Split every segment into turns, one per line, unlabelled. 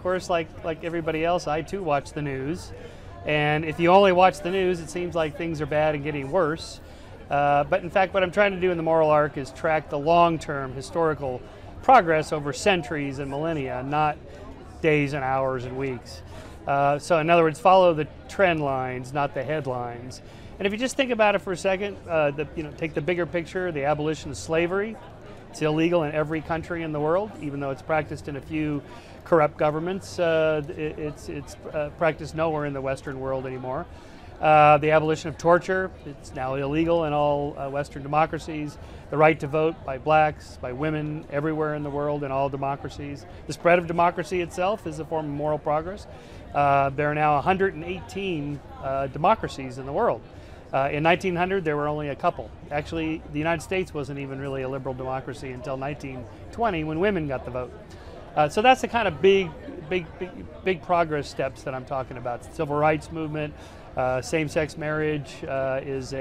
course, like everybody else, I too watch the news. And if you only watch the news, it seems like things are bad and getting worse. But in fact, what I'm trying to do in the moral arc is track the long-term historical progress over centuries and millennia, not days and hours and weeks. So in other words, follow the trend lines, not the headlines. And if you just think about it for a second, take the bigger picture, the abolition of slavery. It's illegal in every country in the world, even though it's practiced in a few corrupt governments. It's practiced nowhere in the Western world anymore. The abolition of torture, it's now illegal in all Western democracies. The right to vote by blacks, by women, everywhere in the world in all democracies. The spread of democracy itself is a form of moral progress. There are now 118 democracies in the world. In 1900, there were only a couple. Actually, the United States wasn't even really a liberal democracy until 1920 when women got the vote. So that's the kind of big progress steps that I'm talking about. The civil rights movement, same-sex marriage is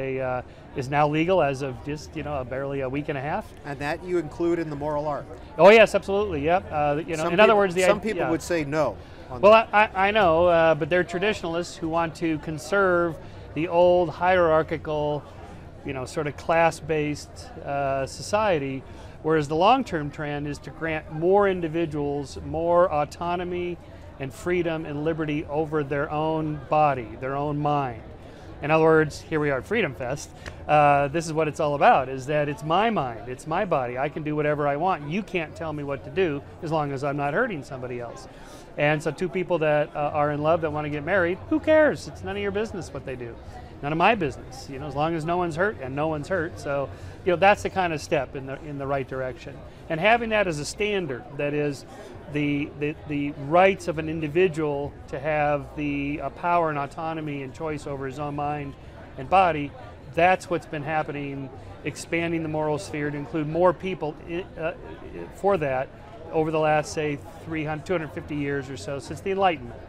now legal as of just barely a week and a half.
And that you include in the moral arc.
Oh yes, absolutely. Yep. In other words,
some people would say no.
Well, I know, but they're traditionalists who want to conserve the old hierarchical, sort of class-based society, whereas the long-term trend is to grant more individuals more autonomy and freedom and liberty over their own body, their own mind. In other words, here we are at Freedom Fest. This is what it's all about, is that it's my mind, it's my body. I can do whatever I want. You can't tell me what to do as long as I'm not hurting somebody else. And so two people that are in love that want to get married, who cares? It's none of your business what they do. None of my business, as long as no one's hurt, and no one's hurt. So, that's the kind of step in the right direction. And having that as a standard, that is the rights of an individual to have the power and autonomy and choice over his own mind and body, that's what's been happening, expanding the moral sphere to include more people for that over the last, say, 250 years or so since the Enlightenment.